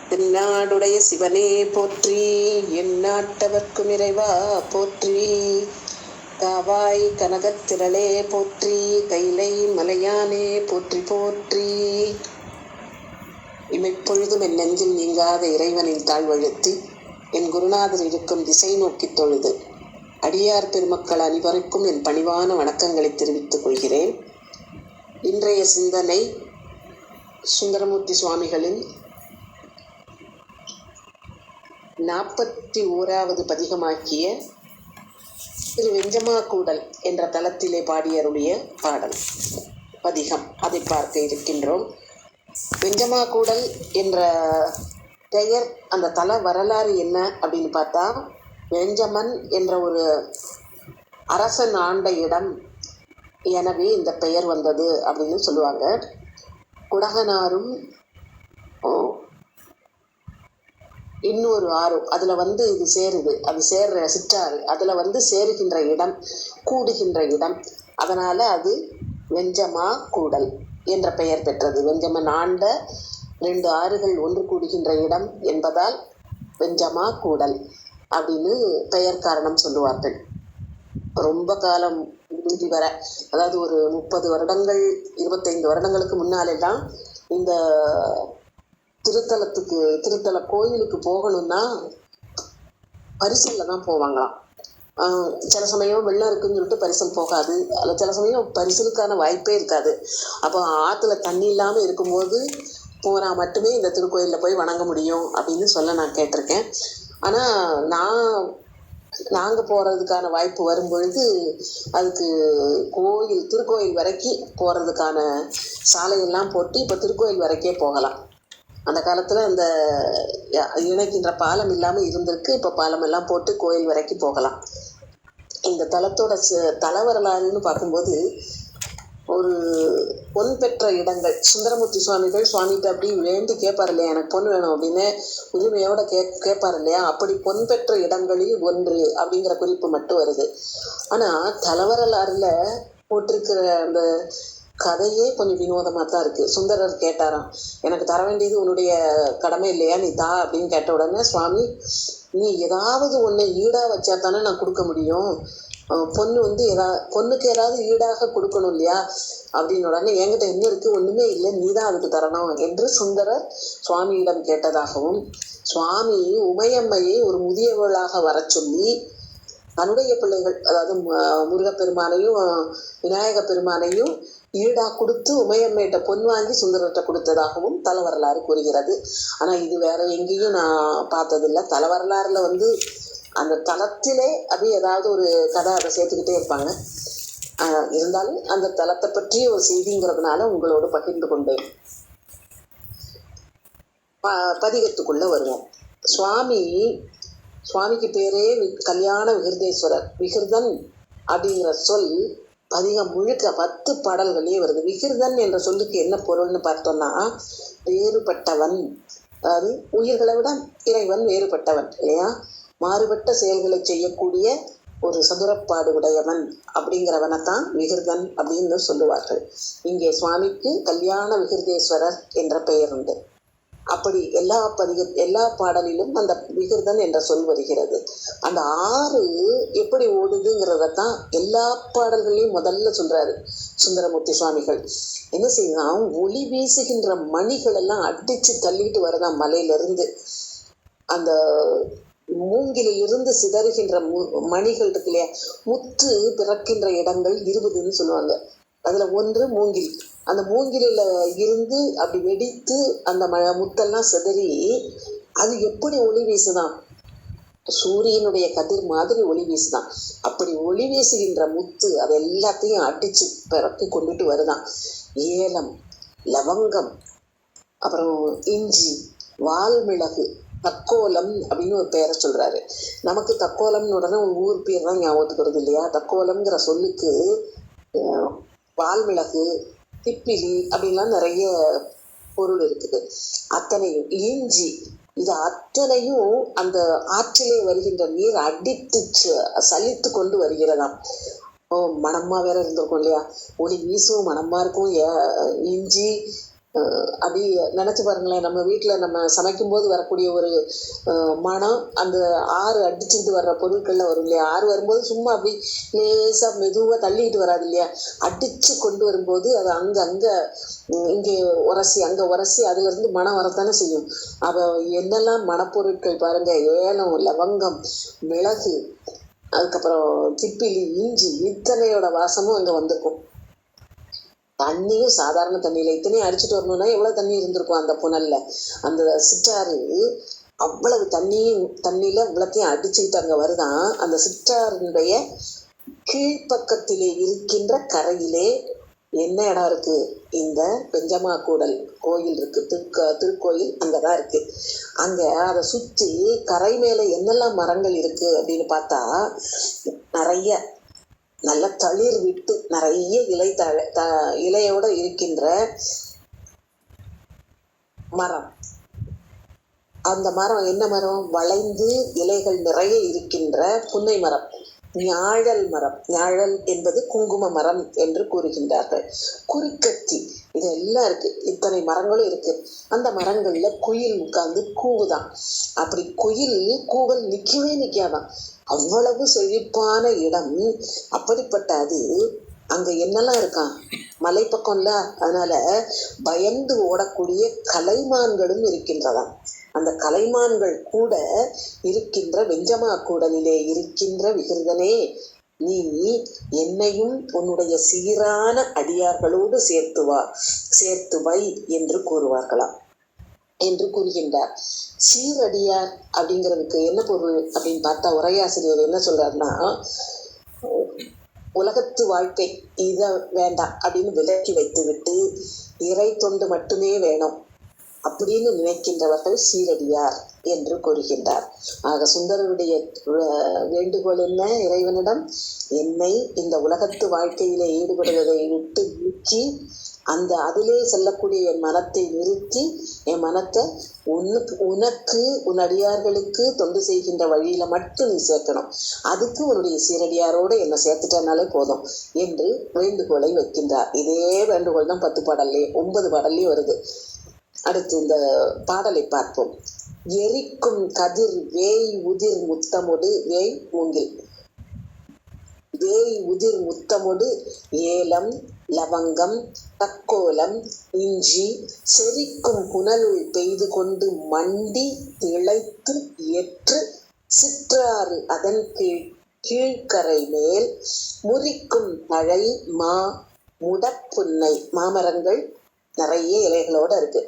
தென்னாடுடைய சிவனே போற்றி, எந்நாட்டவர்க்கும் இறைவா போற்றி. காவாய் கனகத்திரளே போற்றி, கைலை மலையானே போற்றி போற்றி. இமைப்பொழுதும் என் நெஞ்சில் நீங்காத இறைவனின் தாழ்வழுத்தி, என் குருநாதர் இருக்கும் திசை நோக்கி தொழுது அடியார் பெருமக்கள் அனைவருக்கும் என் பணிவான வணக்கங்களை தெரிவித்துக் கொள்கிறேன். இன்றைய சிந்தனை சுந்தரமூர்த்தி சுவாமிகளின் 41வது பதிகமாக்கிய திரு வெஞ்சமாக்கூடல் என்ற தலத்திலே பாடியருடைய பாடல் பதிகம், அதை பார்க்க இருக்கின்றோம். வெஞ்சமாக்கூடல் என்ற பெயர், அந்த தல வரலாறு என்ன அப்படின்னு பார்த்தா, வெஞ்சமன் என்ற ஒரு அரசன் ஆண்ட இடம், எனவே இந்த பெயர் வந்தது அப்படின்னு சொல்லுவாங்க. குடகனாரும் இன்னொரு ஆறும் அதில் இது சேருது, அது சேர்ற சிற்றாறு, அதில் சேருகின்ற இடம், கூடுகின்ற இடம். அதனால் அது வெஞ்சமா கூடல் என்ற பெயர் பெற்றது. வெஞ்சமன் ஆண்ட 2 ஆறுகள் ஒன்று கூடுகின்ற இடம் என்பதால் வெஞ்சமா கூடல் அப்படின்னு பெயர் காரணம் சொல்லுவார்கள். ரொம்ப காலம் முந்தி வர, அதாவது ஒரு 30 வருடங்கள் 25 வருடங்களுக்கு முன்னாலெல்லாம் இந்த திருத்தல கோயிலுக்கு போகணும்னா பரிசல்ல தான் போவாங்களாம். சில சமயம் வெள்ளம் இருக்குன்னு சொல்லிட்டு பரிசல் போகாது, அதில் சில சமயம் பரிசலுக்கான வாய்ப்பே இருக்காது. அப்போ ஆற்றுல தண்ணி இல்லாமல் இருக்கும்போது போனால் மட்டுமே இந்த திருக்கோயிலில் போய் வணங்க முடியும் அப்படின்னு சொல்ல நான் கேட்டிருக்கேன். ஆனால் நாங்கள் போகிறதுக்கான வாய்ப்பு வரும்பொழுது அதுக்கு திருக்கோயில் வரைக்கும் போகிறதுக்கான சாலையெல்லாம் போட்டு இப்போ திருக்கோயில் வரைக்கே போகலாம். அந்த காலத்தில் அந்த இணைக்கின்ற பாலம் இல்லாமல் இருந்திருக்கு, இப்போ பாலமெல்லாம் போட்டு கோயில் வரைக்கும் போகலாம். இந்த தலத்தோட தல வரலாறுன்னு பார்க்கும்போது, ஒரு பொன் பெற்ற இடங்கள், சுந்தரமூர்த்தி சுவாமிகிட்ட அப்படி வேண்டி கேட்பார் இல்லையா, எனக்கு பொன் வேணும் அப்படின்னு உரிமையோட கேட்பார் இல்லையா, அப்படி பொன் பெற்ற இடங்களில் ஒன்று அப்படிங்கிற குறிப்பு மட்டும் வருது. ஆனால் தலவரலாறுல போட்டிருக்கிற அந்த கதையே கொஞ்சம் வினோதமாக தான் இருக்குது. சுந்தரர் கேட்டாராம், எனக்கு தர வேண்டியது உன்னுடைய கடமை இல்லையா, நீ தா அப்படின்னு கேட்ட உடனே சுவாமி, நீ ஏதாவது ஒன்றை ஈடாக வச்சா தானே நான் கொடுக்க முடியும், பொண்ணுக்கு ஏதாவது ஈடாக கொடுக்கணும் இல்லையா அப்படின்னு உடனே, என்கிட்ட என்ன இருக்குது, ஒன்றுமே இல்லை, நீ தான் அதுக்கு தரணும் என்று சுந்தரர் சுவாமியிடம் கேட்டதாகவும், சுவாமி உமையம்மையை ஒரு முதியவளாக வர சொல்லி தன்னுடைய பிள்ளைகள், அதாவது முருகப்பெருமானையும் விநாயக பெருமானையும் ஈடாக கொடுத்து உமையம்மையிட்ட பொன் வாங்கி சுந்தரர்கிட்ட கொடுத்ததாகவும் தல வரலாறு கூறுகிறது. ஆனால் இது வேற எங்கேயும் நான் பார்த்ததில்லை. தல வரலாறுல அந்த தலத்திலே அப்படி ஏதாவது ஒரு கதை அதை சேர்த்துக்கிட்டே இருப்பாங்க. இருந்தாலும் அந்த தலத்தை பற்றிய ஒரு செய்திங்கிறதுனால உங்களோடு பகிர்ந்து கொண்டேன். பதிகத்துக்குள்ள வருவோம். சுவாமிக்கு பேரே கல்யாண விகிருதேஸ்வரர். விகிருதன் அப்படிங்கிற சொல் பதிகம் முழுக்க 10 பாடல்களே வருது. விகிருதன் என்ற சொல்லுக்கு என்ன பொருள்னு பார்த்தோம்னா, வேறுபட்டவன், அதாவது உயிர்களை விட இறைவன் வேறுபட்டவன் இல்லையா, மாறுபட்ட செயல்களை செய்யக்கூடிய ஒரு சதுரப்பாடு உடையவன் அப்படிங்கிறவனைத்தான் விகிருதன் அப்படின்னு சொல்லுவார்கள். இங்கே சுவாமிக்கு கல்யாண விகிருதேஸ்வரர் என்ற பெயர் உண்டு. அப்படி எல்லா பாடலிலும் அந்த விகிருதன் என்ற சொல் வருகிறது. அந்த ஆறு எப்படி ஓடுதுங்கிறதான் எல்லா பாடல்களையும் முதல்ல சொல்றாரு சுந்தரமூர்த்தி சுவாமிகள். என்ன செய்யலாம், ஒளி வீசுகின்ற மணிகள் எல்லாம் அடிச்சு தள்ளிட்டு வருதான் மலையிலிருந்து. அந்த மூங்கிலிருந்து சிதறுகின்ற மணிகள் இருக்கு இல்லையா, முத்து பிறக்கின்ற இடங்கள் 20ன்னு சொல்லுவாங்க. அதுல ஒன்று மூங்கில். அந்த மூங்கிலில் இருந்து அப்படி வெடித்து அந்த முத்தெல்லாம் சிதறி அது எப்படி ஒளி வீசுதான், சூரியனுடைய கதிர் மாதிரி ஒளி வீசுதான். அப்படி ஒளி வீசுகின்ற முத்து அது எல்லாத்தையும் அடிச்சு பிறக்கி கொண்டுட்டு வருதான். ஏலம், லவங்கம், அப்புறம் இஞ்சி, வால்மிளகு, தக்கோலம் அப்படின்னு ஒரு பெயரை சொல்றாரு. நமக்கு தக்கோலம்னு உடனே ஒரு ஊர் பேர் தான் ஞாபகத்துக்கு வருது இல்லையா. தக்கோலம்ங்கிற சொல்லுக்கு வால்மிளகு, திப்பிலி அப்படின்லாம் நிறைய பொருள் இருக்குது. அத்தனையும் இஞ்சி, இது அத்தனையும் அந்த ஆற்றிலே வருகின்ற நீர் அடித்து சலித்து கொண்டு வருகிறதாம். மணமா வேற இருந்திருக்கும் இல்லையா, ஒளி வீசும் மணமா இருக்கும். இஞ்சி, அப்படி நினச்சி பாருங்களேன், நம்ம வீட்டில் நம்ம சமைக்கும்போது வரக்கூடிய ஒரு மனம் அந்த ஆறு அடிச்சுட்டு வர்ற பொருட்களில் வரும் இல்லையா. ஆறு வரும்போது சும்மா அப்படி லேசாக மெதுவாக தள்ளிக்கிட்டு வராது இல்லையா. அடித்து கொண்டு வரும்போது அது அங்கே இங்கே உரசி அங்கே உரசி அதுலேருந்து மனம் வரத்தானே செய்யும். அப்போ என்னெல்லாம் மணப்பொருட்கள் பாருங்கள், ஏலம், லவங்கம், மிளகு, அதுக்கப்புறம் திப்பிலி, இஞ்சி, இத்தனையோட வாசமும் அங்கே வந்திருக்கும். தண்ணியும் சாதாரண தண்ணியில் இத்தனையும் அடிச்சுட்டு வரணும்னா எவ்வளோ தண்ணி இருந்திருக்கும் அந்த புனல்ல. அந்த சிற்றாறு அவ்வளவு தண்ணியில் இவ்வளத்தையும் அடிச்சுக்கிட்டு அங்கே வருதான். அந்த சிற்றாறினுடைய கீழ்ப்பக்கத்திலே இருக்கின்ற கரையிலே என்ன இடம் இருக்கு? இந்த பெஞ்சமா கூடல் கோயில் இருக்கு, திருக்கோயில் அங்கதான் இருக்கு. அங்க அதை சுற்றி கரை மேல என்னெல்லாம் மரங்கள் இருக்கு அப்படின்னு பார்த்தா நிறைய நல்ல தளிர் விட்டு நிறைய இலையோட இருக்கின்ற மரம். அந்த மரம் என்ன மரம்? வளைந்து இலைகள் நிறைய இருக்கின்ற புன்னை மரம், ஞாழல் மரம். ஞாழல் என்பது குங்கும மரம் என்று கூறுகின்றார்கள். குறுக்கத்தி, இதெல்லாம் இருக்கு. இத்தனை மரங்களும் இருக்கு. அந்த மரங்கள்ல குயில் உட்கார்ந்து கூவுதான். அப்படி குயில் கூவல் நிக்கவே நிக்காதான். அவ்வளவு செழிப்பான இடம். அப்படிப்பட்ட அது அங்க என்னெல்லாம் இருக்கான்? மலை பக்கம்ல, அதனால பயந்து ஓடக்கூடிய கலைமான்களும் இருக்கின்றதாம். அந்த கலைமான்கள் கூட இருக்கின்ற வெஞ்சமா கூடலிலே இருக்கின்ற விகிருதனே, நீ என்னையும் உன்னுடைய சீரான அடியார்களோடு சேர்த்து வை என்று கூறுவார்களாம் என்று கூறுகின்றார். சீரடியார் அப்படிங்கிறதுக்கு என்ன பொருள் அப்படின்னு பார்த்தா உரையாசிரியர் என்ன சொல்றாருன்னா, உலகத்து வாழ்க்கை இத வேண்டாம் அப்படின்னு விலக்கி வைத்து விட்டு இறை தொண்டு மட்டுமே வேணும் அப்படின்னு நினைக்கின்றவர்கள் சீரடியார் என்று கூறுகின்றார். ஆக சுந்தரருடைய வேண்டுகோள் என்ன இறைவனிடம்? என்னை இந்த உலகத்து வாழ்க்கையிலே ஈடுபடுவதை விட்டு நீக்கி அதிலே செல்லக்கூடிய என் மனத்தை நிறுத்தி என் மனத்தை உனக்கு உன் அடியார்களுக்கு தொண்டு செய்கின்ற வழியில மட்டும் நீ சேர்க்கணும். அதுக்கு உன்னுடைய சீரடியாரோடு என்னை சேர்த்துட்டனாலே போதும் என்று வேண்டுகோளை வைக்கின்றார். இதே வேண்டுகோள் தான் 10 பாடல்லையும் 9 பாடல்லையும் வருது. அடுத்து இந்த பாடலை பார்ப்போம். எரிக்கும் கதிர் வேய் உதிர் முத்தமொடு வேய் மூங்கில். வேய் உதிர் முத்தமொடு ஏலம், லவங்கம், தக்கோலம், இஞ்சி செரிக்கும் புனலுள் பெய்து கொண்டு மண்டி திளைத்து ஏற்று சிற்றாறு அதன் கீழ்கரை மேல் முறிக்கும் தழை முடப்புன்னை. மாமரங்கள் நிறைய இலைகளோட இருக்கு.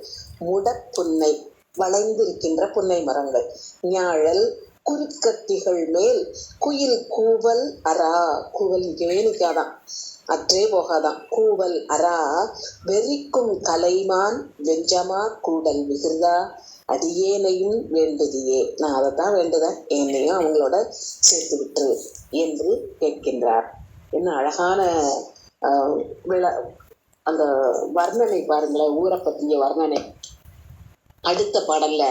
முடப்புன்னை, வளைந்து இருக்கின்ற புன்னை மரங்கள். ஞாழல், குறுக்கத்திகள் மேல் குயில் கூவல் அரா. கூவல் நிற்கவே நிற்காதான், அற்றே போகாதான். கூவல் அரா வெறிக்கும் கலைமான் வெஞ்சமா கூடல் விகிருதா அடியேனையும் வேண்டுதியே. நான் அதைத்தான் வேண்டுதேன், என்னையும் அவங்களோட சேர்த்து விட்டுரு என்று கேட்கின்றார். என்ன அழகான அந்த வர்ணனை பாருங்களேன், ஊரை பற்றிய வர்ணனை. அடுத்த பாடல்ல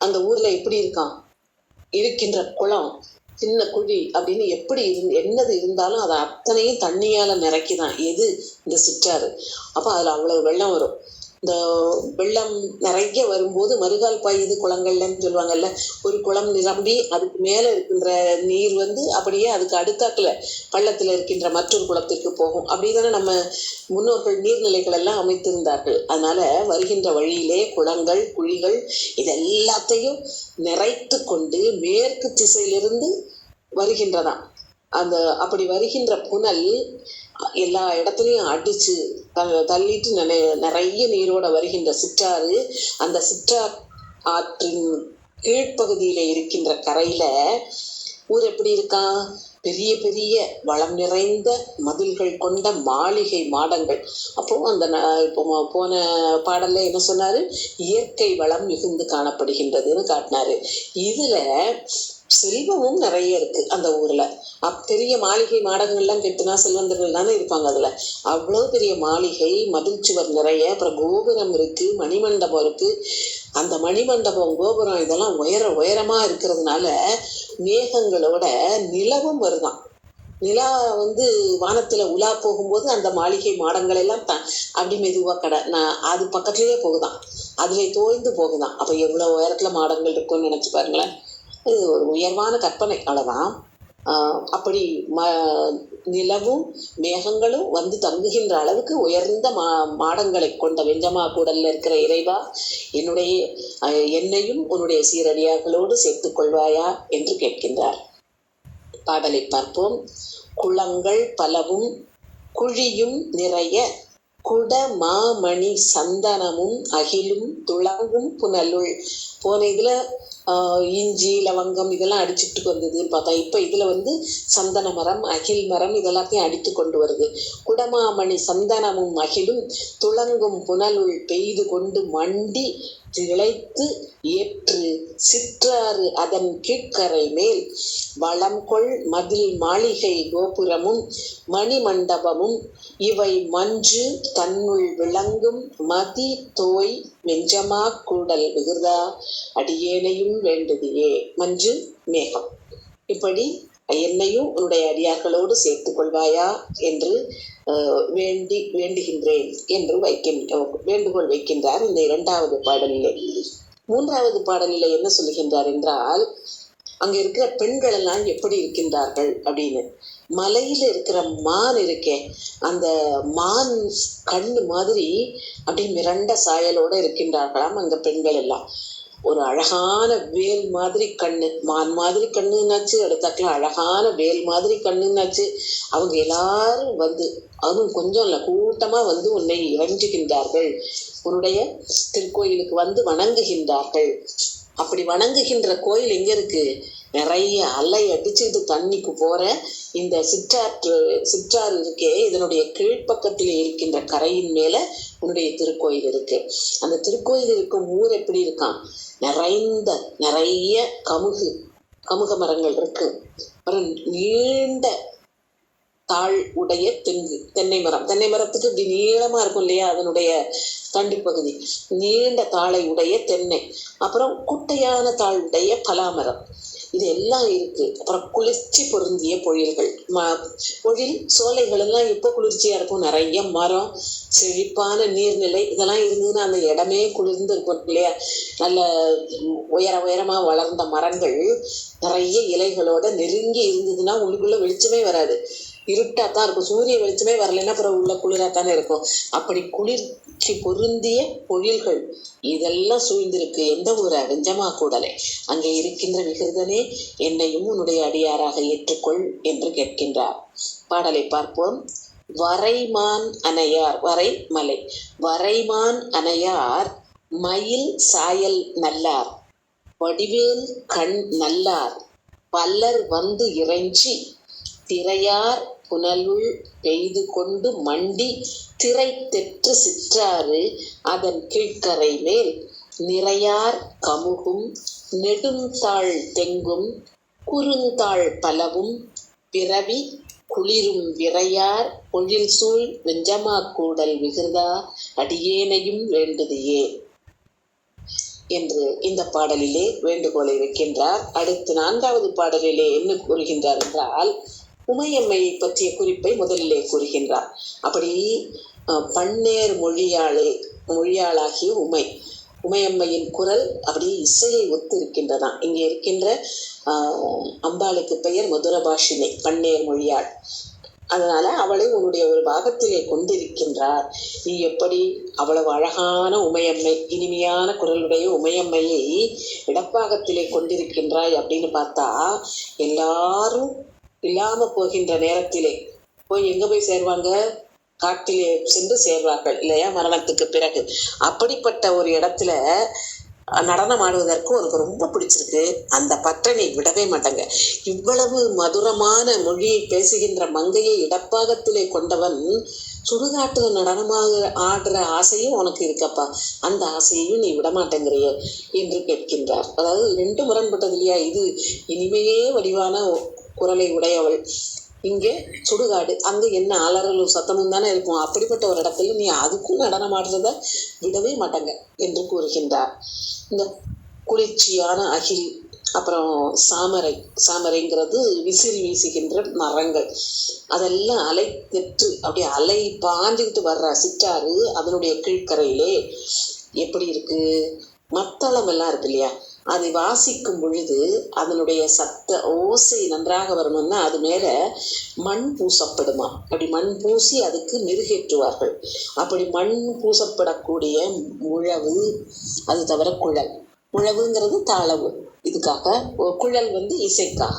அந்த ஊர்ல எப்படி இருக்கான், இருக்கின்ற குளம் சின்ன குழி அப்படின்னு எப்படி என்னது இருந்தாலும் அதை அத்தனையும் தண்ணியால நிரக்கிதான் எது இந்த சிற்றாறு. அப்ப அதுல அவ்வளவு வெள்ளம் வரும். இந்த வெள்ளம் நிறைய வரும்போது மறுகால் பாயுது குளங்கள்லன்னு சொல்லுவாங்கல்ல. ஒரு குளம் நிரம்பி அதுக்கு மேல இருக்கின்ற நீர் அப்படியே அதுக்கு அடுத்தாக்குல பள்ளத்துல இருக்கின்ற மற்றொரு குளத்திற்கு போகும். அப்படிதானே நம்ம முன்னோர்கள் நீர்நிலைகள் எல்லாம் அமைத்திருந்தார்கள். அதனால வருகின்ற வழியிலே குளங்கள், குழிகள் இதெல்லாத்தையும் நிறைத்து கொண்டு மேற்கு திசையிலிருந்து வருகின்றதாம். அப்படி வருகின்ற புனல் எல்லா இடத்துலையும் அடிச்சு தள்ளிட்டு நிறைய நீரோட வருகின்ற சிற்றாறு. அந்த சிற்றார் ஆற்றின் கீழ்ப்பகுதியில இருக்கின்ற கரையில ஊர் எப்படி இருக்கான்? பெரிய பெரிய வளம் நிறைந்த மதில்கள் கொண்ட மாளிகை மாடங்கள். அப்போ இப்போ போன பாடல்ல என்ன சொன்னாரு? இயற்கை வளம் மிகுந்து காணப்படுகின்றதுன்னு காட்டினாரு. இதுல செல்வமும் நிறைய இருக்கு அந்த ஊர்ல. பெரிய மாளிகை மாடங்கள்லாம் கெட்டுனா செல்வந்தர்கள் தானே இருப்பாங்க. அதுல அவ்வளவு பெரிய மாளிகை, மதில் சுவர் நிறைய, அப்புறம் கோபுரம் இருக்கு, மணிமண்டபம் இருக்கு. அந்த மணிமண்டபம், கோபுரம் இதெல்லாம் உயரமா இருக்கிறதுனால மேகங்களோட நிலவும் வருதான். நிலா வந்து வானத்துல உலா போகும்போது அந்த மாளிகை மாடங்கள் எல்லாம் அப்படி மெதுவா நான் அது பக்கத்துலயே போகுதான், அதுல தோய்ந்து போகுதான். அப்ப எவ்வளவு உயரத்துல மாடங்கள் இருக்கும்னு நினைச்சு பாருங்களேன். இது ஒரு உயர்வான கற்பனை, அவ்வளவுதான். அப்படி நிலவும் மேகங்களும் வந்து தங்குகின்ற அளவுக்கு உயர்ந்த மாடங்களை கொண்ட வெஞ்சமா கூடல்ல இருக்கிற இறைவா, என்னையும் உன்னுடைய சீரடியார்களோடு சேர்த்துக் கொள்வாயா என்று கேட்கின்றார். பாடலை பார்ப்போம். குளங்கள் பலவும் குழியும் நிறைய குட மாமணி சந்தனமும் அகிலும் துளங்கும் புனலுள். போன இதுல இஞ்சி லவங்கம் இதெல்லாம் அடிச்சுட்டு வந்ததுன்னு பார்த்தா, இப்ப இதுல வந்து சந்தன மரம் அகில் மரம் இதெல்லாத்தையும் அடித்து கொண்டு வருது. குடமாமணி சந்தனமும் அகிலும் துளங்கும் புனலுள் பெய்து கொண்டு மண்டி திளைத்து ஏற்று சிற்றாறு அதன் கீழ்கரை மேல் வளம்கொள் மதில் மாளிகை கோபுரமும் மணிமண்டபமும் இவை மஞ்சு தன்னுள் விளங்கும் மதி தோய் வெஞ்சமா கூடல் விகிர்தா அடியேனையும் வேண்டுதியே. மஞ்சு மேகம். இப்படி என்னையும் உன்னுடைய அடியார்களோடு சேர்த்துக் கொள்வாயா என்று வேண்டுகின்றேன் என்று வேண்டுகோள் வைக்கின்றார் இந்த 2வது பாடலிலே. 3வது பாடலிலே என்ன சொல்லுகின்றார் என்றால், அங்க இருக்கிற பெண்கள் எல்லாம் எப்படி இருக்கின்றார்கள் அப்படின்னு. மலையில இருக்கிற மான் இருக்கே, அந்த மான் கண்ணு மாதிரி அப்படி மிரண்ட சாயலோட இருக்கின்றார்களாம் அங்க பெண்கள் எல்லாம். ஒரு அழகான வேல் மாதிரி கண்ணு, மான் மாதிரி கண்ணுன்னாச்சு, அடுத்தாக்கலாம் அழகான வேல் மாதிரி கண்ணுன்னாச்சு. அவங்க எல்லாரும் வந்து, அதுவும் கொஞ்சம் இல்ல கூட்டமா வந்து உன்னை இறைஞ்சுகின்றார்கள், உன்னுடைய திருக்கோயிலுக்கு வந்து வணங்குகின்றார்கள். அப்படி வணங்குகின்ற கோயில் எங்க இருக்கு? நிறைய அலை அடிச்சுட்டு தண்ணிக்கு போற இந்த சிற்றாறு இருக்கே, இதனுடைய கீழ்ப்பக்கத்தில் இருக்கின்ற கரையின் மேல உன்னுடைய திருக்கோயில் இருக்கு. அந்த திருக்கோயில் இருக்கும் ஊர் எப்படி இருக்கான்? நிறைய கமுக மரங்கள் இருக்கு. அப்புறம் நீண்ட தாழ் உடைய தென்னை மரத்துக்கு இப்படி நீளமா இருக்கும் இல்லையா, அதனுடைய தண்டு பகுதி. நீண்ட தாளை உடைய தென்னை, அப்புறம் குட்டையான தாழ் உடைய பலாமரம், இது எல்லாம் இருக்கு. அப்புறம் குளிர்ச்சி பொருந்திய பொழில்கள், பொழில் சோலைகள் எல்லாம் எப்போ குளிர்ச்சியா இருக்கும்? நிறைய மரம், செழிப்பான நீர்நிலை இதெல்லாம் இருந்ததுன்னா அந்த இடமே குளிர்ந்து இருக்கும் இல்லையா. நல்ல உயரமா வளர்ந்த மரங்கள் நிறைய இலைகளோட நெருங்கி இருந்ததுன்னா உள்ளுக்குள்ள வெளிச்சமே வராது, இருட்டாத்தான் இருக்கும். சூரிய வெளிச்சமே வரலைன்னா அப்புறம் உள்ள குளிராத்தானே இருக்கும். அப்படி குளிர்ச்சி பொருந்திய பொழில்கள் இதெல்லாம் சூழ்ந்திருக்கு. எந்த ஊர? வெஞ்சமா கூடலை. அங்கே இருக்கின்ற விகிர்தனே, என்னையும் உன்னுடைய அடியாராக ஏற்றுக்கொள் என்று கேட்கின்றார். பாடலை பார்ப்போம். வரைமான் அணையார், வரை மலை, வரைமான் அணையார் மயில் சாயல் நல்லார் வடிவேல் கண் நல்லார் பல்லர் வந்து இறைஞ்சி திரையார் புனலுள் பெய்து கொண்டு மண்டி திரை தெற்று சிற்றாறு அதன் கீழ்கரை மேல் நிறையார் கமுகும் நெடுந்தாள் தெங்கும் குறுந்தாள் பலவும் பிறவி குளிரும் விரையார் பொழில் சூழ் வெஞ்சமா கூடல் விகிர்தா அடியேனையும் வேண்டுதியே என்று இந்த பாடலிலே வேண்டுகோளை வைக்கின்றார். அடுத்து 4வது பாடலிலே என்ன கூறுகின்றார் என்றால், உமையம்மையை பற்றிய குறிப்பை முதலிலே கூறுகின்றார். அப்படி பன்னேர் மொழியாளாகிய உமையம்மையின் குரல் அப்படி இசையை ஒத்து இருக்கின்றதான். இங்கே இருக்கின்ற அம்பாளுக்கு பெயர் மதுரபாஷினி, பன்னேர் மொழியாள். அதனால அவளை உன்னுடைய ஒரு பாகத்திலே கொண்டிருக்கின்றார். நீ எப்படி அவ்வளவு அழகான உமையம்மை, இனிமையான குரலுடைய உமையம்மையை இடப்பாகத்திலே கொண்டிருக்கின்றாய் அப்படின்னு பார்த்தா, எல்லாரும் இல்லாம போகின்ற நேரத்திலே எங்க போய் சேர்வாங்க? காட்டிலே சென்று சேர்வார்கள் இல்லையா, மரணத்துக்கு பிறகு. அப்படிப்பட்ட ஒரு இடத்துல நடனம் ஆடுவதற்கு உனக்கு ரொம்ப பிடிச்சிருக்கு, அந்த பற்றனை விடவே மாட்டாங்க. இவ்வளவு மதுரமான மொழியை பேசுகின்ற மங்கையை இடப்பாகத்திலே கொண்டவன் சுடுகாட்டுல நடனமாக ஆடுற ஆசையும் உனக்கு இருக்கப்பா, அந்த ஆசையையும் நீ விடமாட்டேங்கிறிய என்று கேட்கின்றார். அதாவது 2 முரண்பட்டது இல்லையா. இது இனிமையே வடிவான குரலை உடையவள், இங்கே சுடுகாடு, அங்க என்ன அலறலும் சத்தமும் தானே இருக்கும். அப்படிப்பட்ட ஒரு இடத்துல நீ அதுக்கும் நடனம் ஆடுறத விடவே மாட்டாங்க என்று கூறுகின்றார். இந்த குளிர்ச்சியான அகில் அப்புறம் சாமரைங்கிறது விசிறி வீசுகின்ற மரங்கள், அதெல்லாம் அலை தெற்று அப்படியே அலை பாஞ்சுக்கிட்டு வர்ற சிற்றாறு அதனுடைய கீழ்கரையிலே எப்படி இருக்கு, மத்தளம் எல்லாம் இருக்கு இல்லையா, அதை வாசிக்கும் பொழுது அதனுடைய சத்த ஓசை நன்றாக வரணும்னா அது மேல மண் பூசப்படுமா, அப்படி மண் பூசி அதுக்கு மெருகேற்றுவார்கள். அப்படி மண் பூசப்படக்கூடிய முழவு, அது தவிர குழல், முழவுங்கிறது தாளவு, இதுக்காக குழல் இசைக்காக,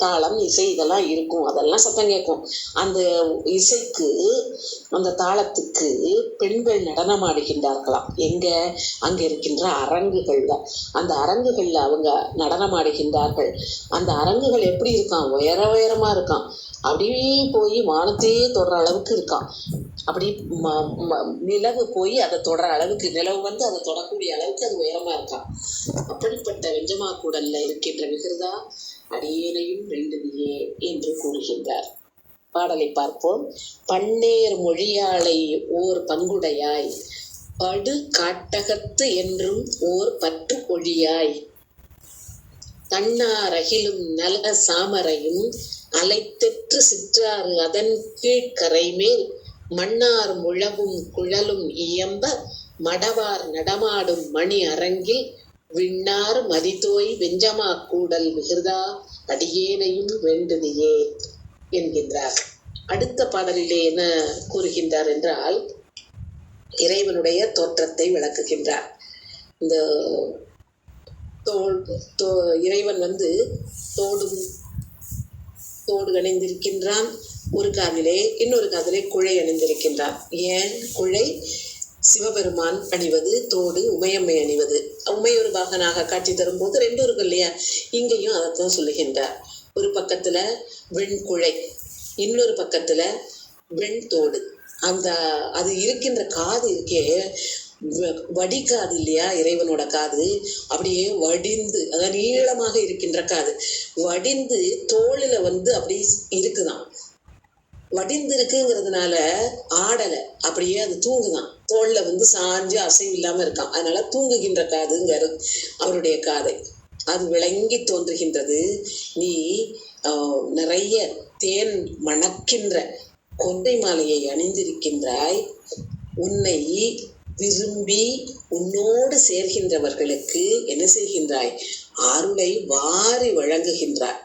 தாளம் இசை இதெல்லாம் இருக்கும், அதெல்லாம் சத்தம் கேட்கும். அந்த இசைக்கு அந்த தாளத்துக்கு பெண்கள் நடனம் ஆடுகின்றார்களாம். எங்க? அங்க இருக்கின்ற அரங்குகள்ல, அந்த அரங்குகள்ல அவங்க நடனம் ஆடுகின்றார்கள். அந்த அரங்குகள் எப்படி இருக்கான், உயரமா இருக்கான், அப்படியே போய் வானத்தையே தொடுற அளவுக்கு இருக்கான். அப்படி நிலவு போய் அதை தொடர அளவுக்கு, நிலவு அதை தொடக்கூடிய அளவுக்கு அது உயரமா இருக்கான். அப்படிப்பட்ட வெஞ்சமா கூடல்ல இருக்கின்ற விகிருதா அடியேனையும் வேண்டுதியே என்று கூறுகின்றார். பாடலை பார்ப்போம். பன்னேர் மொழியாளை ஓர் பங்குடையாய், படு காட்டகத்து என்றும் ஓர் பற்று ஒழியாய், தன்னார் அகிலும் நல சாமரையும் அலைத்தெற்று சிற்றாறு அதன் கீழ்கரை மேல், மன்னார் முழவும் குழலும் இயம்ப மடவார் நடமாடும் மணி அரங்கில், விண்ணார் மதிதோய் வெஞ்சமா கூடல் விகிருதா அடியேனையும் வேண்டுதியே என்கின்றார். அடுத்த பாடலிலே என்ன கூறுகின்றார் என்றால், இறைவனுடைய தோற்றத்தை விளக்குகின்றார். இந்த இறைவன் தோடு அணிந்திருக்கின்றான் ஒரு காதிலே, இன்னொரு காதிலே குழை அணிந்திருக்கின்றான். ஏன் குழை? சிவபெருமான் அணிவது, தோடு உமையம்மை அணிவது. உமையொரு பாகனாக காட்சி தரும்போது ரெண்டு இருக்கு இல்லையா, இங்கேயும் அதைத்தான் சொல்லுகின்றார். ஒரு பக்கத்துல வெண்குழை, இன்னொரு பக்கத்துல வெண்தோடு. அது இருக்கின்ற காது இருக்கே, வடிகாது இல்லையா, இறைவனோட காது அப்படியே வடிந்து, அதாவது நீளமாக இருக்கின்ற காது வடிந்து தோளில அப்படி இருக்குதான். வடிந்து இருக்குங்கிறதுனால ஆடலை, அப்படியே அது தூங்குதான். தோல்ல சாஞ்சு அசைவு இல்லாம இருக்கான், அதனால தூங்குகின்ற காதுங்கிறது அவருடைய காதை. அது விளங்கி தோன்றுகின்றது. நீ நிறைய தேன் மணக்கின்ற கொண்டை மாலையை அணிந்திருக்கின்றாய். உன்னை விரும்பி உன்னோடு சேர்கின்றவர்களுக்கு என்ன செய்கின்றாய்? அருளை வாரி வழங்குகின்றாய்.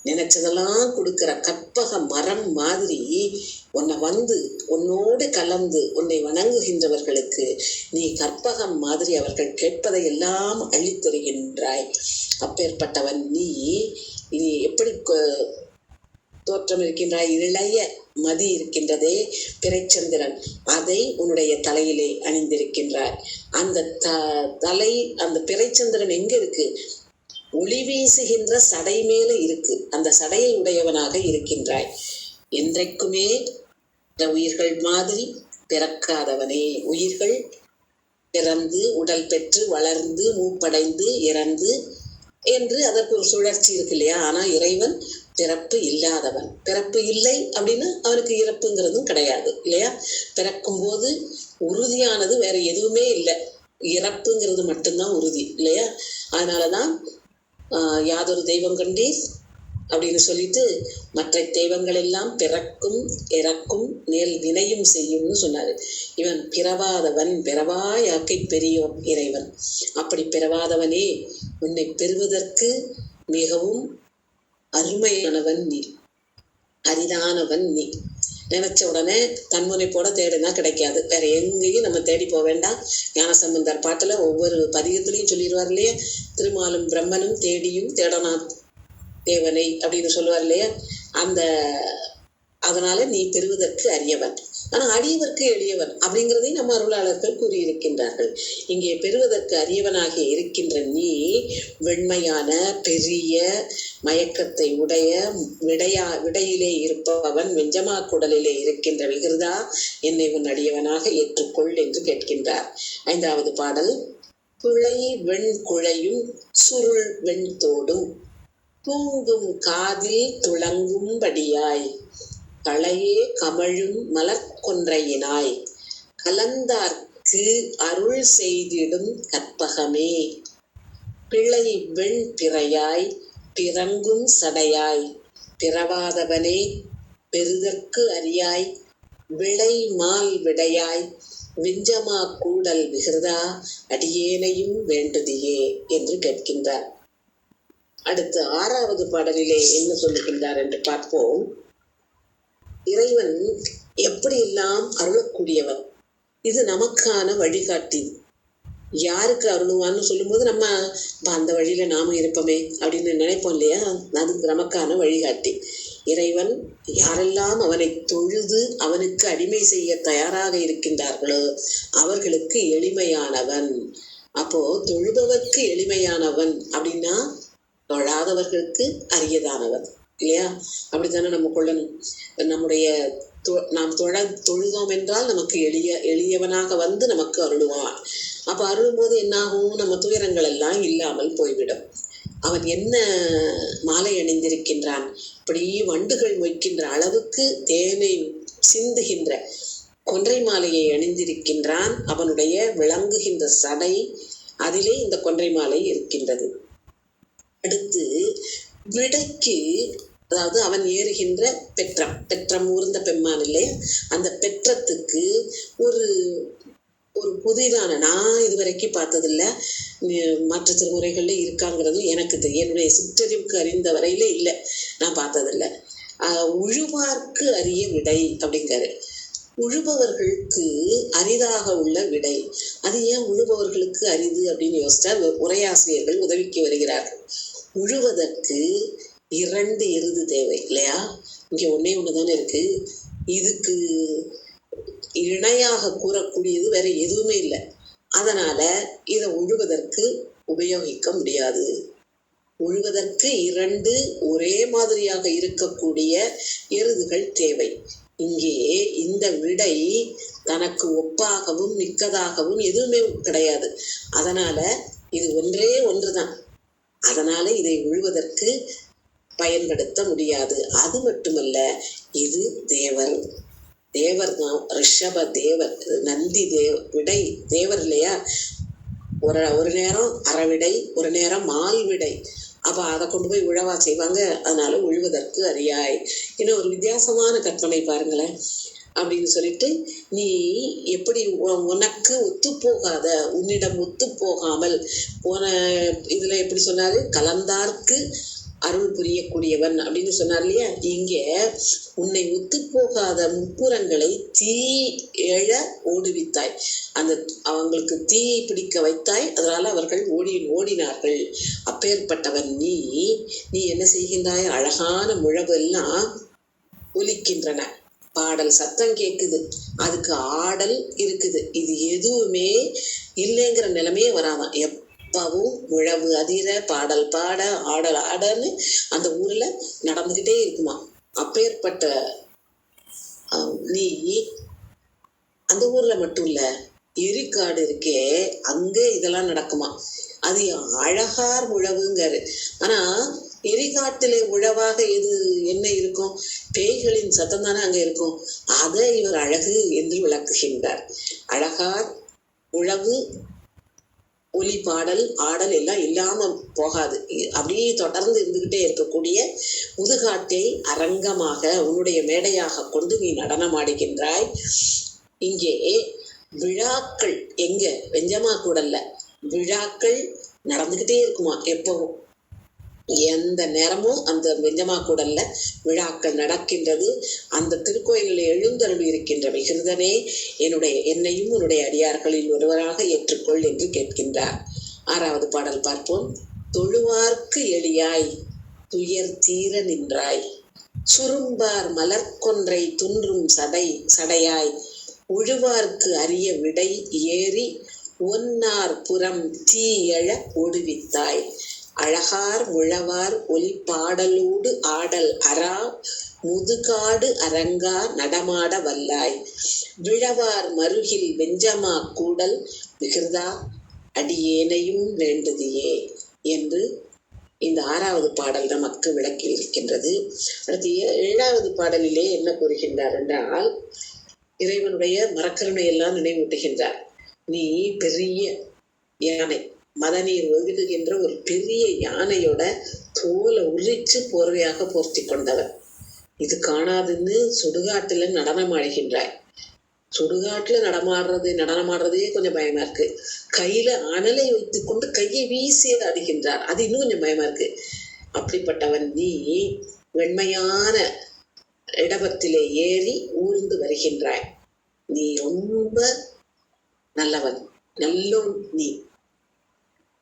நினைச்சதெல்லாம் கொடுக்கிற கற்பக மரம் மாதிரி உன்னை உன்னோடு கலந்து உன்னை வணங்குகின்றவர்களுக்கு நீ கற்பகம் மாதிரி அவர்கள் கேட்பதை எல்லாம் அள்ளித்தருகின்றாய். அப்பேற்பட்டவன் நீ எப்படி தோற்றம் இருக்கின்றாய்? இளைய மதி இருக்கின்றதே பிறைச்சந்திரன், அதை உன்னுடைய தலையிலே அணிந்திருக்கின்றாய். அந்த தலை, அந்த பிறைச்சந்திரன் எங்க இருக்கு? ஒளி வீசுகின்ற சடை மேல இருக்கு. அந்த சடையை உடையவனாக இருக்கின்றாய். என்றைக்குமே உயிர்கள் மாதிரி பிறக்காதவனே. உயிர்கள் பிறந்து உடல் பெற்று வளர்ந்து மூப்படைந்து இறந்து என்று அதற்கு ஒரு சுழற்சி இருக்கு இல்லையா. ஆனா இறைவன் பிறப்பு இல்லாதவன். பிறப்பு இல்லை அப்படின்னா அவனுக்கு இறப்புங்கிறதும் கிடையாது இல்லையா. பிறக்கும் போது உறுதியானது வேற எதுவுமே இல்லை, இறப்புங்கிறது மட்டும்தான் உறுதி இல்லையா. அதனாலதான் யாதொரு தெய்வம் கண்டீர் அப்படின்னு சொல்லிட்டு மற்ற தெய்வங்கள் எல்லாம் பிறக்கும் இறக்கும் மேல் வினையும் செய்யும்னு சொன்னாரு. இவன் பிறவாதவன், பிறவா யாக்கை பெரியோன் இறைவன். அப்படி பிறவாதவனே, உன்னை பெறுவதற்கு மிகவும் அருமையானவன் நீ, அரிதானவன் நீ. நினைச்ச உடனே தன்முனைப்போட தேடினா கிடைக்காது. வேற எங்கேயும் நம்ம தேடி போக வேண்டாம். ஞானசம்பந்தர் பாட்டுல ஒவ்வொரு பதிகத்திலையும் சொல்லிடுவார் இல்லையா, திருமாலும் பிரம்மனும் தேடியும் தேடனா தேவனை அப்படின்னு சொல்லுவார் இல்லையா. அதனால நீ பெறுவதற்கு அரியவன், ஆனா அடியவர்க்கு எளியவன் அப்படிங்கிறதையும் நம்ம அருளாளர்கள் கூறியிருக்கின்றார்கள். இங்கே பெறுவதற்கு அரியவனாக இருக்கின்ற நீ வெண்மையான பெரிய மயக்கத்தை உடைய விடையிலே இருப்பவன், வெஞ்சமா குடலிலே இருக்கின்ற விகிருதா, என்னை உன் அடியவனாக ஏற்றுக்கொள் என்று கேட்கின்றார். 5வது பாடல். குழை வெண்குழையும் சுருள் வெண்தோடும் தூங்கும் காதில் துளங்கும்படியாய், களையே கமழும் மலர்கொன்றையினாய், கலந்தார்க்கு அருள் செய்திடும் கற்பகமே. பிழை வெண் பிறையாய் பிறங்கும் சடையாய் பிறவாதவனே பெறுதற்கு அறியாய் விளை மால் விடையாய் விஞ்சமா கூடல் விகிருதா அடியேனையும் வேண்டுதியே என்று கேட்கின்றார். அடுத்து 6வது பாடலிலே என்ன சொல்லுகின்றார் என்று பார்ப்போம். இறைவன் எப்படியெல்லாம் அருளக்கூடியவன், இது நமக்கான வழிகாட்டி. யாருக்கு அருளுவான்னு சொல்லும்போது நம்ம அந்த வழியில நாம இருப்போமே அப்படின்னு நினைப்போம் இல்லையா, அது நமக்கான வழிகாட்டி. இறைவன் யாரெல்லாம் அவனை தொழுது அவனுக்கு அடிமை செய்ய தயாராக இருக்கின்றார்களோ அவர்களுக்கு எளிமையானவன். அப்போ தொழுபவர்க்கு எளிமையானவன் அப்படின்னா தொழாதவர்களுக்கு அரியதானவன் இல்லையா? அப்படித்தானே நம்ம கொள்ளணும். நம்முடைய நாம் தொழுதோம் என்றால் நமக்கு எளியவனாக வந்து நமக்கு அருளுவான். அப்ப அருளும் போது என்னாகும், நம்ம துயரங்கள் எல்லாம் இல்லாமல் போய்விடும். அவன் என்ன மாலை அணிந்திருக்கின்றான், இப்படி வண்டுகள் மொய்க்கின்ற அளவுக்கு தேனை சிந்துகின்ற கொன்றை மாலையை அணிந்திருக்கின்றான். அவனுடைய விளங்குகின்ற சடை, அதிலே இந்த கொன்றை மாலை இருக்கின்றது. அடுத்து விடைக்கு, அதாவது அவன் ஏறுகின்ற பெற்றம் ஊர்ந்த பெம்மான் இல்லையா, அந்த பெற்றத்துக்கு ஒரு ஒரு புதிதான, நான் இதுவரைக்கும் பார்த்ததில்லை, மற்ற திருமுறைகள்ல இருக்காங்கிறது எனக்கு தெரியும், என்னுடைய சிற்றறிவுக்கு அறிந்த வரையில இல்லை, நான் பார்த்ததில்லை. உழுவார்க்கு அரிய விடை அப்படிங்காரு. உழுபவர்களுக்கு அரிதாக உள்ள விடை. அது ஏன் உழுபவர்களுக்கு அரிது அப்படின்னு யோசிச்சா உரையாசிரியர்கள் உதவிக்கு வருகிறார்கள். உழுவதற்கு 2 எருது தேவை இல்லையா? இங்க ஒன்னே ஒண்ணுதானே இருக்கு. இதுக்கு இணையாக கூறக்கூடியது வேற எதுவுமே இல்லை. அதனால இதை உழுவதற்கு உபயோகிக்க முடியாது. உழுவதற்கு 2 ஒரே மாதிரியாக இருக்கக்கூடிய எருதுகள் தேவை. இங்கே இந்த விடை தனக்கு ஒப்பாகவும் மிக்கதாகவும் எதுவுமே கிடையாது. அதனால இது ஒன்றே ஒன்றுதான். அதனால இதை உழுவதற்கு பயன்படுத்த முடியாது. அது மட்டுமல்ல, இது தேவர் தான், ரிஷப தேவர், நந்தி விடை தேவர் இல்லையா? ஒரு நேரம் அறவிடை, ஒரு நேரம் மால் விடை. அப்ப அதை கொண்டு போய் உழவா செய்வாங்க. அதனால உழுவதற்கு அறியாய். இன்னும் ஒரு வித்தியாசமான கற்பனை பாருங்களேன். அப்படின்னு சொல்லிட்டு, நீ எப்படி உனக்கு ஒத்து போகாத, உன்னிடம் ஒத்து போகாமல் போன இதுல எப்படி சொன்னாரு, கலந்தார்க்கு அருள் புரியக்கூடியவன் அப்படின்னு சொன்னார் இல்லையா? இங்க உன்னை ஒத்து போகாத முப்புறங்களை தீ எழ ஓடுவித்தாய், அந்த அவங்களுக்கு தீ பிடிக்க வைத்தாய். அதனால அவர்கள் ஓடினார்கள். அப்பேற்பட்டவன் நீ என்ன செய்கின்றாய்? அழகான முழவு எல்லாம் ஒலிக்கின்றன, பாடல் சத்தம் கேக்குது, அதுக்கு ஆடல் இருக்குது. இது எதுவுமே இல்லைங்கிற நிலைமையே வராதான். எப்பவும் முழவு அதிர, பாடல் பாட, ஆடல் ஆடன்னு அந்த ஊர்ல நடந்துகிட்டே இருக்குமா. அப்பேற்பட்ட நீ அந்த ஊர்ல மட்டும் இல்ல, எரிக்காடு இருக்கே அங்க இதெல்லாம் நடக்குமா. அது அழகார் உழவுங்காரு. ஆனா எரிகாட்டிலே உழவாக என்ன இருக்கும்? பேய்களின் சத்தம் தானே அங்க இருக்கும். அதை இவர் அழகு என்று விளக்குகின்றார். அழகார் உழவு, ஒலி, பாடல், ஆடல் எல்லாம் இல்லாம போகாது. அப்படியே தொடர்ந்து இருந்துகிட்டே இருக்கக்கூடிய முதுகாட்டை அரங்கமாக உன்னுடைய மேடையாக கொண்டு நீ நடனம் ஆடுகின்றாய். இங்கே விழாக்கள் எங்க? வெஞ்சமா கூடல்ல, விழாக்கள் நடந்துகிட்டே இருக்குமா எப்பவும். எந்த நேரமும் அந்த வெஞ்சமா கூடல்ல விழாக்கள் நடக்கின்றது. அந்த திருக்கோயிலில் எழுந்தருள் இருக்கின்ற விகிருதனே, என்னையும் உன்னுடைய அடியார்களில் ஒருவராக ஏற்றுக்கொள் என்று கேட்கின்றார். 6வது பாடல் பார்ப்போம். தொழுவார்க்கு எளியாய் துயர் தீர நின்றாய், சுரும்பார் மலர்கொன்றை துன்றும் சடையாய், உழுவார்க்கு அரிய விடை ஏறி ஒன்னார் புறம் தீ எழ ஓடுவித்தாய், அழகார் உழவார் ஒலி பாடலோடு ஆடல் அரா முதுகாடு அரங்கா நடமாட வல்லாய், விழவார் மருகில் வெஞ்சமா கூடல் விகிருதா அடியேனையும் வேண்டுதியே என்று இந்த 6வது பாடல் நமக்கு விளக்கி இருக்கின்றது. அடுத்து 7வது பாடலிலே என்ன கூறுகின்றார் என்றால், இறைவனுடைய மரக்கருணை எல்லாம் நினைவூட்டுகின்றார். நீ பெரிய யானை, மதநீர் ஒழுகுகின்ற ஒரு பெரிய யானையோட தோலை உரிச்சு போர்வையாக போர்த்தி கொண்டவர். இது காணாதுன்னு சுடுகாட்டுல நடனம் ஆடுகின்றாய். சுடுகாட்டுல நடனமாடுறதே கொஞ்சம் பயமா இருக்கு. கையில அனலை வைத்துக் கொண்டு கையை வீசி ஆடுகின்றார், அது இன்னும் கொஞ்சம் பயமா இருக்கு. அப்படிப்பட்டவன் நீ வெண்மையான இடபத்திலே ஏறி ஊர்ந்து வருகின்றாய். நீ ரொம்ப நல்லவன், நல்லோன். நீ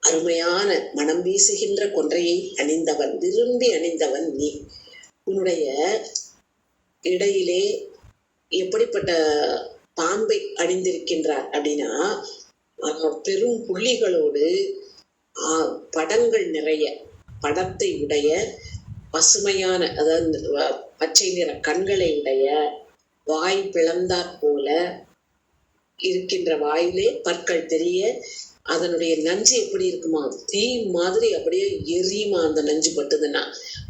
அருமையான மனம் வீசுகின்ற கொன்றையை அணிந்தவன், விரும்பி அணிந்தவன். நீ உன்னுடைய இடையிலே எப்படிப்பட்ட பாம்பை அணிந்திருக்கின்றார் அப்படின்னா, பெரும் புள்ளிகளோடு படங்கள் நிறைய, படத்தை உடைய பசுமையான, அதாவது பச்சை நிற கண்களை உடைய, வாய் பிளந்தாற் போல இருக்கின்ற, வாயிலே பற்கள் தெரிய, அதனுடைய நஞ்சு எப்படி இருக்குமா, தீ மாதிரி அப்படியே எரியுமா அந்த நஞ்சு பட்டுதுன்னா.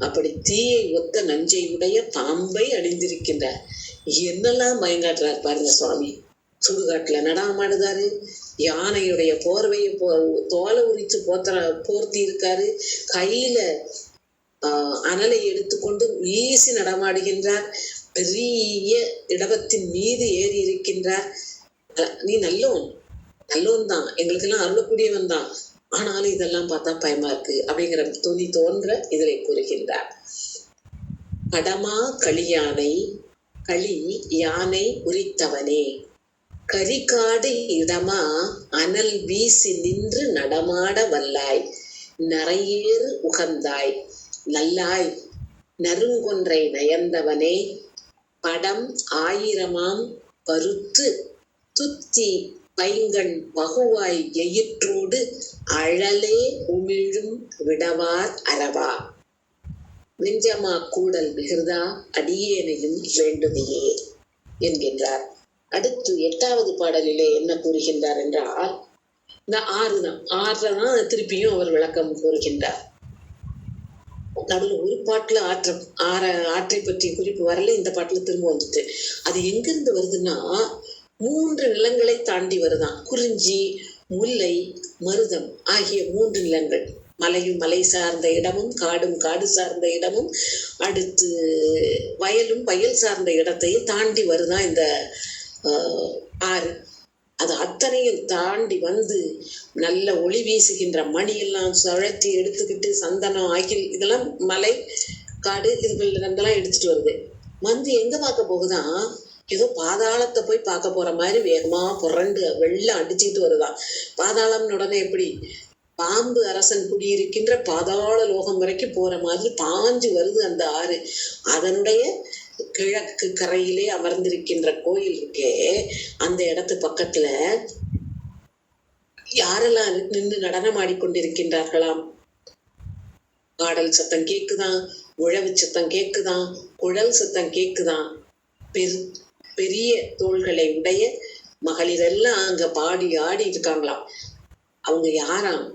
அப்படி தீயை ஒத்த நஞ்சை உடைய பாம்பை அணிந்திருக்கின்றார். என்னெல்லாம் பயங்காட்டுறார் பாருங்க சுவாமி. சுடுகாட்டுல நடமாடுதாரு, யானையுடைய போர்வையை தோலை உரிச்சு போர்த்தி இருக்காரு, கையில அனலை எடுத்துக்கொண்டு வீசி நடமாடுகின்றார், பெரிய இடபத்தின் மீது ஏறி இருக்கின்றார். நீ நல்லவன் தான், எங்களுக்கெல்லாம் அருளக்கூடியவன் தான், ஆனாலும் இதெல்லாம் பார்த்தா பயமா இருக்கு அப்படிங்கிற துணி தோன்ற இதிலே கூறுகின்றார். கடமா களியானை, களி யானை உரித்தவனே, கரிகாடு இடமா அனல் வீசி நின்று நடமாட வல்லாய், நரையேறு உகந்தாய் நல்லாய் நறுங்கொன்றை நயர்ந்தவனே, படம் ஆயிரமாம் பருத்து துத்தி பைங்கண் பகுவாய் எயிற்றோடு அழலே உமிழும் விடவார் அரவா, நெஞ்சமா கூடல் விகிர்தா அடியேனையும் வேண்டுமையே என்கின்றார். அடுத்து 8வது பாடலிலே என்ன கூறுகின்றார் என்றால், இந்த 6 தான் திருப்பியும் அவர் விளக்கம் கூறுகின்றார். நடுவில் ஒரு பாட்டுல ஆற்றை பற்றி குறிப்பு வரல, இந்த பாட்டுல திரும்ப வந்துட்டு. அது எங்கிருந்து வருதுன்னா, 3 நிலங்களை தாண்டி வருதான். குறிஞ்சி, முல்லை, மருதம் ஆகிய 3 நிலங்கள். மலையும் மலை சார்ந்த இடமும், காடும் காடு சார்ந்த இடமும், அடுத்து வயலும் வயல் சார்ந்த இடத்தையும் தாண்டி வருதான் இந்த ஆறு. அது அத்தனையும் தாண்டி வந்து நல்ல ஒளி வீசுகின்ற மணியெல்லாம் சுழற்றி எடுத்துக்கிட்டு, சந்தனம் ஆகில் இதெல்லாம் மலை காடு இதுகளெல்லாம் எடுத்துட்டு வருது. வந்து எங்க பார்க்க போகுதான், ஏதோ பாதாளத்தை போய் பார்க்க போற மாதிரி வேகமா புரண்டு வெள்ளம் அடிச்சுட்டு வருதான். பாதாளம்னு உடனே எப்படி பாம்பு அரசன் குடியிருக்கின்ற பாதாள லோகம் வரைக்கும் போற மாதிரி பாஞ்சு வருது அந்த ஆறு. அதனுடைய கிழக்கு கரையிலே அமர்ந்திருக்கின்ற கோயில் இருக்கே, அந்த இடத்து பக்கத்துல யாரெல்லாம் நின்று நடனம் ஆடிக்கொண்டிருக்கின்றார்களாம். பாடல் சத்தம் கேக்குதான், உழவு சத்தம் கேக்குதான், குழல் சத்தம் கேக்குதான். பெரிய தோள்களை உடைய மகளிரெல்லாம் அங்க பாடி ஆடி இருக்காங்களாம். அவங்க யாராம்?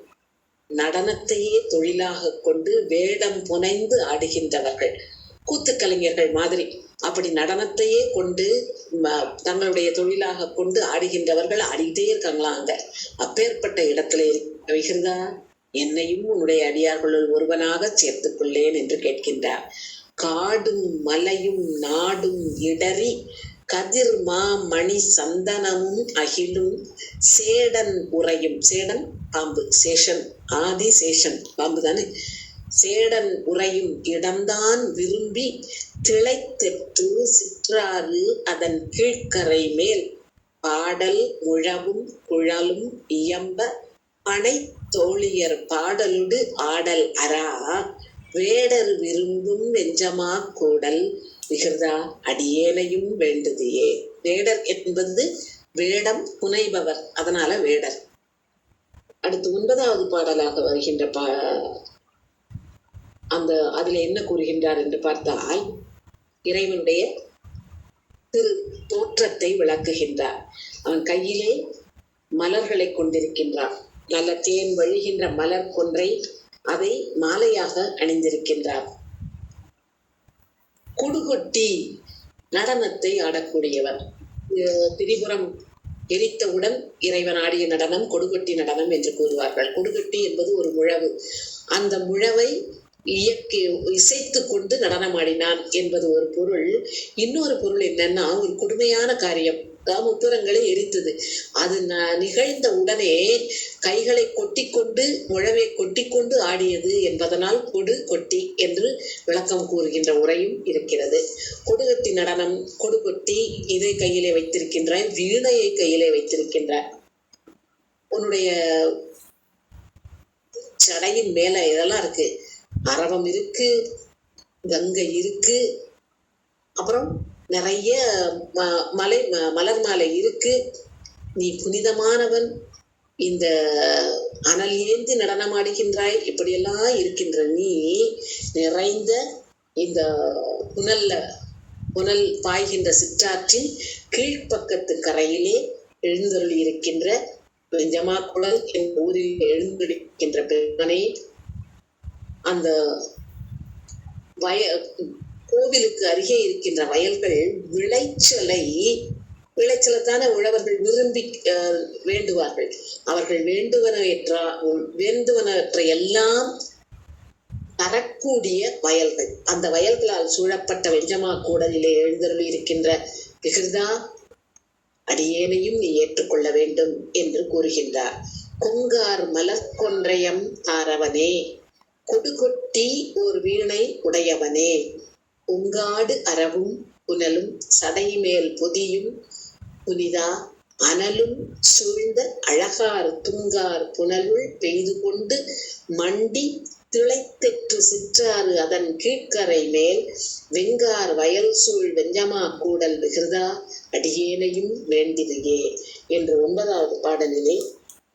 நடனத்தையே தொழிலாக கொண்டு வேடம் புனைந்து ஆடுகின்றவர்கள், கூத்துக்கலைஞர்கள் மாதிரி. அப்படி நடனத்தையே கொண்டு தங்களுடைய தொழிலாக கொண்டு ஆடுகின்றவர்கள் ஆடிக்கிட்டே இருக்காங்களாம் அங்க. அப்பேற்பட்ட இடத்துல விகிர்தா, என்னையும் உன்னுடைய அடியார்களுள் ஒருவனாக சேர்த்துக் கொள்ளேன் என்று கேட்கின்றார். காடும் மலையும் நாடும் இடறி கதிர் மா மணி சந்தனமும் அகிலும் சேடன் உறையும், சேடன் பாம்பு, சேஷன் ஆதி சேஷன் பாம்பு தானே, சேடன் உறையும் இடம்தான் விரும்பி திளைத்தெற்று சிற்றாறு அதன் கீழ்கரை மேல் பாடல் முழவும் குழலும் இயம்ப பனை தோழியர் பாடலுடு ஆடல் அரா, வேடர் விரும்பும் நெஞ்சமா கூடல் விகிர்தா அடியேனையும் வேண்டுதியே. வேடர் என்பது வேடம் புனைபவர், அதனால வேடர். அடுத்து 9வது பாடலாக வருகின்ற அதுல என்ன கூறுகின்றார் என்று பார்த்தால், இறைவனுடைய திரு தோற்றத்தை விளக்குகின்றார். அவன் கையிலே மலர்களை கொண்டிருக்கின்றான், நல்ல தேன் வழிகின்ற மலர் கொன்றை, அதை மாலையாக அணிந்திருக்கின்றார். குடுகொட்டி நடனத்தை ஆடக்கூடியவர். திரிபுரம் எரித்தவுடன் இறைவன் ஆடிய நடனம் கொடுகட்டி நடனம் என்று கூறுவார்கள். கொடுகட்டி என்பது ஒரு முழவு. அந்த முழவை இசைத்து கொண்டு நடனமாடினான் என்பது ஒரு பொருள். இன்னொரு பொருள் என்னன்னா, ஒரு கொடுமையான காரியம், முப்புறங்களை எரித்தது. அது நிகழ்ந்த உடனே கைகளை கொட்டிக்கொண்டு முழவை கொட்டிக்கொண்டு ஆடியது என்பதனால் கொடு கொட்டி என்று விளக்கம் கூறுகின்ற உரையும் இருக்கிறது. கொடுகட்டி நடனம், கொடுகொட்டி இதை கையிலே வைத்திருக்கின்றாய், வீணையை கையிலே வைத்திருக்கின்றாய், உன்னுடைய சடையின் மேல இதெல்லாம் இருக்கு, அரவம் இருக்கு, கங்கை இருக்கு, அப்புறம் நிறைய மலர் மாலை இருக்கு, நீ புனிதமானவன், இந்த அனல் ஏந்தி நடனமாடுகின்றாய், இப்படியெல்லாம் இருக்கின்ற நீ நிறைந்த இந்த புனல் பாய்கின்ற சிற்றாற்றின் கீழ்ப்பக்கத்து கரையிலே எழுந்தருளி இருக்கின்ற வெஞ்சமாக்குளல் என்ற ஊரில் எழுந்தருளிக்கின்ற பெருமனே, அந்த கோவிலுக்கு அருகே இருக்கின்ற வயல்கள் விளைச்சலைத்தான உழவர்கள் விரும்பி வேண்டுவார்கள். அவர்கள் வேண்டுவனவற்றை எல்லாம் தரக்கூடிய வயல்கள். அந்த வயல்களால் சூழப்பட்ட வெஞ்சமா கூடலிலே எழுந்தருளி இருக்கின்ற விகிருதா, அடியேனையும் நீ ஏற்றுக்கொள்ள வேண்டும் என்று கூறுகின்றார். கொங்கார் மலர் கொன்றையம் தாரவனே, கொடுகொட்டி ஓர் வீணை உடையவனே, பொங்காடு அரவும் புனலும் சடைமேல் பொதியும் புனிதா, அனலும் சூழ்ந்த அழகார் துங்கார் புனலுள் பெய்து கொண்டு மண்டி திளைத்தெற்று சிற்றாறு அதன் கீழ்கரை மேல் வெங்கார் வயல் சூழ் வெஞ்சமா கூடல் விகிருதா, அடியேனையும் வேண்டிதையே என்று 9வது பாடலிலே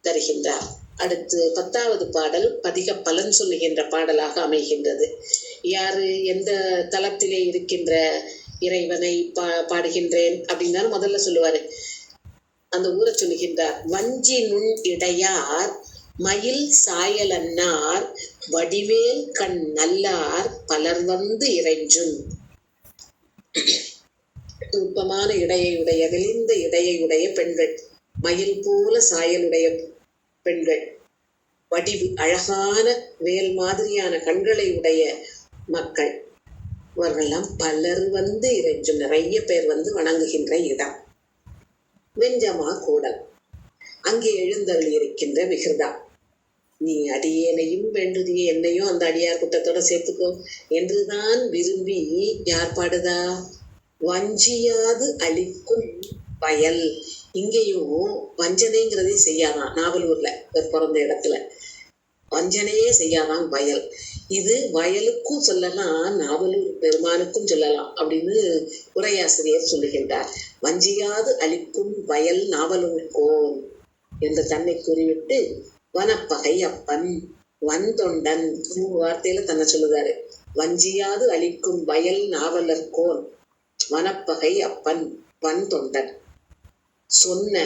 தருகின்றார். அடுத்து 10வது பாடல் பதிக பலன் சொல்லுகின்ற பாடலாக அமைகின்றது. யாரு எந்த தலத்திலே இருக்கின்ற இறைவனை பாடுகின்றேன் அப்படின்னாலும் முதல்ல சொல்லுவாரு, அந்த ஊரை சொல்லுகின்றார். வஞ்சி நுண் இடையார் மயில் சாயலன்னார் வடிவேல் கண் நல்லார் பலர் வந்து இறைஞ்சும். நுட்பமான இடையுடைய விளிந்த இடையுடைய பெண்கள், மயில் போல சாயலுடைய பெண்கள், வடிவு அழகான வேல் மாதிரியான கண்களை உடைய மக்கள், இவர்களெல்லாம் பலர் வந்து இறைஞ்சும், நிறைய பேர் வந்து வணங்குகின்ற இடம் வெஞ்சமா கூடல். அங்கே எழுந்தருளி இருக்கின்ற விகிருதா, நீ அடியேனையும் வேண்டுதியே, என்னையும் அந்த அடியார் கூட்டத்தோட சேர்த்துக்கோ என்றுதான் விரும்பி யார் பாடுதா? வஞ்சியாது அளிக்கும் வயல். இங்கேயும் வஞ்சனைங்கிறதே செய்யாதான். நாவலூர்ல பிறந்த இடத்துல வஞ்சனையே செய்யாதான் வயல். இது வயலுக்கும் சொல்லலாம், நாவலூர் பெருமானுக்கும் சொல்லலாம் அப்படின்னு உரையாசிரியர் சொல்லுகின்றார். வஞ்சியாது அளிக்கும் வயல் நாவலூர்கோன் என்று தன்னை கூறிவிட்டு வனப்பகை அப்பன் வன்தொண்டன் 3 வார்த்தையில தன்னை சொல்லுதாரு. வஞ்சியாது அளிக்கும் வயல் நாவலர்கோன் வனப்பகை அப்பன் வன்தொண்டன். சொன்ன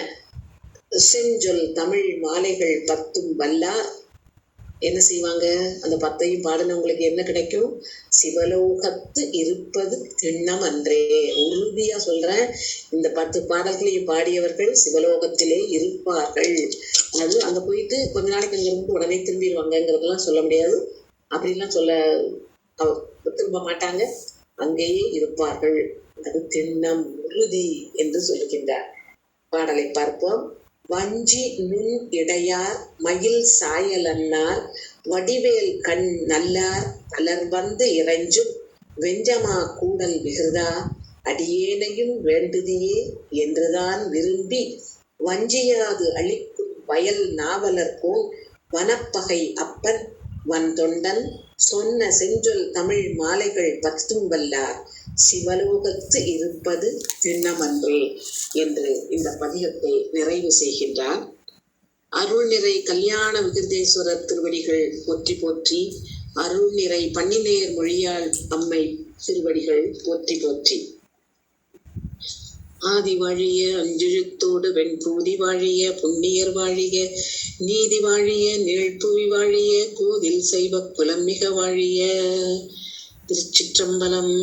செஞ்சொல் தமிழ் மாலைகள் 10 வல்லார் என்ன செய்வாங்க? அந்த 10ஐயும் பாடினவங்களுக்கு என்ன கிடைக்கும்? சிவலோகத்து இருப்பது திண்ணம் அன்றே. உறுதியா சொல்றேன், இந்த 10 பாடல்களையும் பாடியவர்கள் சிவலோகத்திலே இருப்பார்கள். அது அங்க போயிட்டு கொஞ்ச நாளைக்கு அங்க இருந்து உடனே திரும்பிடுவாங்கிறதெல்லாம் சொல்ல முடியாது. அப்படின்லாம் திரும்ப மாட்டாங்க, அங்கேயே இருப்பார்கள். அது திண்ணம், உறுதி என்று சொல்லுகின்றார். பாடலை பார்ப்போம். வஞ்சி நுண் இடையார் மயில் சாயலன்னார் வடிவேல் கண் நல்லார் பலர் வந்து இறைஞ்சும் வெஞ்சமா கூடல் விகிருதா, அடியேனையும் வேண்டுதியே என்றுதான் விரும்பி வஞ்சியாது அளிக்கும் வயல் நாவலர்கோன் வனப்பகை அப்பன் வன்தொண்டன் சொன்ன செஞ்சொல் தமிழ் மாலைகள் 10 வல்லார் சிவலோகத்து இருப்பது திண்ணமன்றே என்று இந்த பதிகத்தை நிறைவு செய்கின்றார். அருள்நிறை கல்யாண விகிருதேஸ்வரர் திருவடிகள் போற்றி போற்றி, அருள்நிறை பன்னிநேர் மொழியாள் அம்மை திருவடிகள் போற்றி போற்றி. ஆதி வாழிய அஞ்செழுத்தோடு வெண்பூதி வாழிய புண்ணியர் வாழிய நீதி வாழிய நீழ்புவி வாழிய கோதில் செய்வ புலமிக வாழிய. திருச்சிற்றம்பலம்.